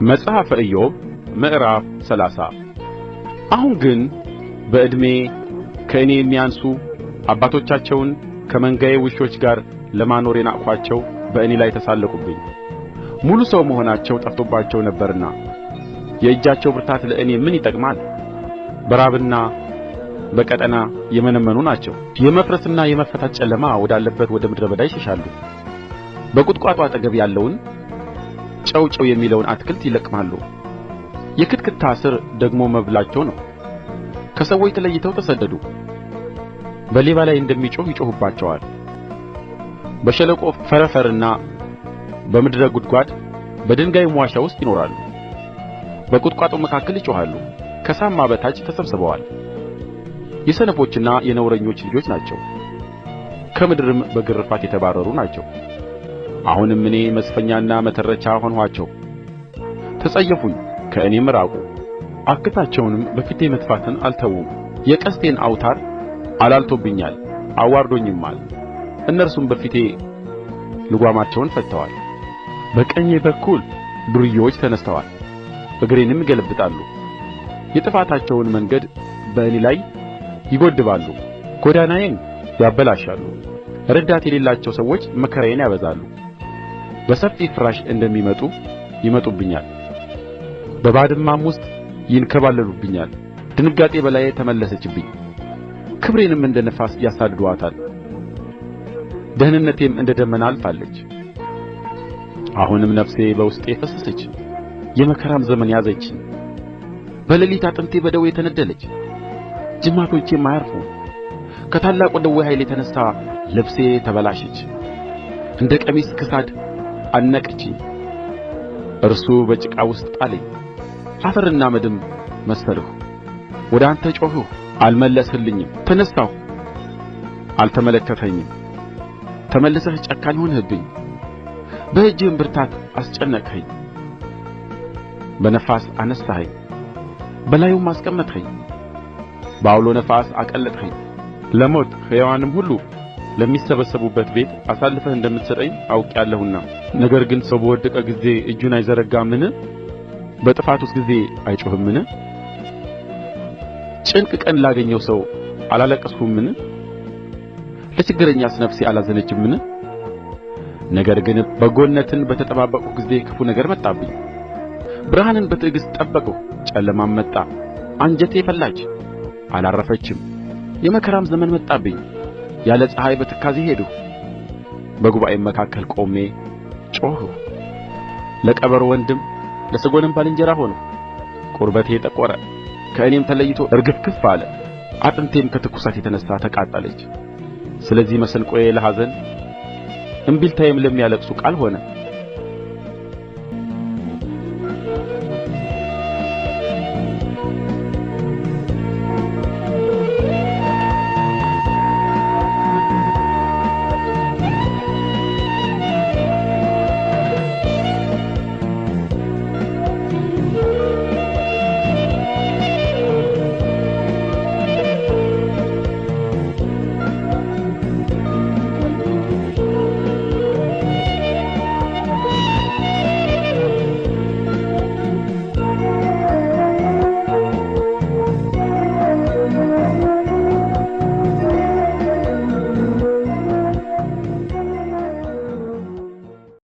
መጽሐፈ ኢዮብ ምዕራፍ 30 አሁን ግን በዕድሜ ከእኔ የሚያንሱ አባቶቻቸውን ከመንጋዬ ውሾች ጋር ለማኖር የናቅኋቸው በእኔ ላይ ተሳለቁብኝ። ሙሉ ሰው መሆናቸው ጠፍቶባቸው ነበርና የእጃቸው ብርታት ለእኔ ምን ይጠቅማል? በራብና በቀጠና የመነመኑ ናቸው። የመፍረስና የመፈታት ጨለማ ወዳለበት ወደ ምድረ በዳ ይሸሻሉ። በቍጥቋጦ አጠገብ ያለውን ጨው ጨው የሚለውን አትክልት ይለቅማሉ። የክትክታ ሥር ደግሞ መብላቸው ነው። ከሰዎች ተለይተው ተሰደዱ። በሌባ ላይ እንደሚጮኽ ይጮኹባቸዋል። በሸለቆ ፈረፈርና በምድረ ጕድጓድ በድንጋይም ዋሻ ውስጥ ይኖራሉ። በቍጥቋጦ መካከል ይጮኻሉ፣ ከሳማ በታች ተሰብስበዋል። የሰነፎችና የነውረኞች ልጆች ናቸው፣ ከምድርም በግርፋት የተባረሩ ናቸው። አሁንም እኔ መዝፈኛና መተረቻ ሆንኋቸው። ተጸየፉኝ፣ ከእኔም ራቁ። አክታቸውንም በፊቴ መትፋትን አልተዉም። የቀስቴን አውታር አላልቶብኛል፣ አዋርዶኝማል። እነርሱም በፊቴ ልጓማቸውን ፈትተዋል። በቀኜ በኩል ዱርዬዎች ተነሥተዋል፣ እግሬንም ይገለብጣሉ። የጥፋታቸውን መንገድ በእኔ ላይ ይጐድባሉ፣ ጐዳናዬን ያበላሻሉ። ረዳት የሌላቸው ሰዎች መከራዬን ያበዛሉ። በሰፊ ፍራሽ እንደሚመጡ ይመጡብኛል፣ በባድማም ውስጥ ይንከባለሉብኛል። ድንጋጤ በላዬ ተመለሰችብኝ፣ ክብሬንም እንደ ነፋስ ያሳድዱአታል። ደኅንነቴም እንደ ደመና አልፋለች። አሁንም ነፍሴ በውስጤ ፈሰሰች፣ የመከራም ዘመን ያዘችኝ። በሌሊት አጥንቴ በደዌ ተነደለች፣ ጅማቶቼም አያርፉም። ከታላቁ ደዌ ኃይል የተነሣ ልብሴ ተበላሸች፣ እንደ ቀሚስ ክሳድ አነቀችኝ። እርሱ በጭቃ ውስጥ ጣለኝ፣ አፈርና አመድም መሰልሁ። ወደ አንተ ጮኽሁ፣ አልመለስህልኝም። ተነሣሁ፣ አልተመለከትኸኝም። ተመልሰህ ጨካኝ ሆንህብኝ፣ በእጅህም ብርታት አስጨነቅኸኝ። በነፋስ አነሣኸኝ፣ በላዩም አስቀመጥኸኝ። በዐውሎ ነፋስ አቀለጥኸኝ። ለሞት ሕያዋንም ሁሉ ለሚሰበሰቡበት ቤት አሳልፈህ እንደምትሰጠኝ አውቄአለሁና። ነገር ግን ሰው በወደቀ ጊዜ እጁን አይዘረጋምን? በጥፋቱስ ጊዜ አይጮኽምን? ጭንቅ ቀን ላገኘው ሰው አላለቀስሁምን? ለችግረኛስ ነፍሴ አላዘነችምን? ነገር ግን በጎነትን በተጠባበቅሁ ጊዜ ክፉ ነገር መጣብኝ። ብርሃንን በትዕግሥት ጠበቅሁ፣ ጨለማም መጣ። አንጀቴ ፈላች፣ አላረፈችም። የመከራም ዘመን መጣብኝ፣ ያለ ፀሐይ በትካዜ ሄድሁ። በጉባኤም መካከል ቆሜ ጮኽሁ። ለቀበሮ ወንድም ለሰጐንም ባልንጀራ ሆንሁ። ቁርበቴ ጠቈረ፣ ከእኔም ተለይቶ እርግፍግፍ አለ። አጥንቴም ከትኵሳት የተነሣ ተቃጠለች። ስለዚህ መሰንቆዬ ለኀዘን እምቢልታዬም ለሚያለቅሱ ቃል ሆነ።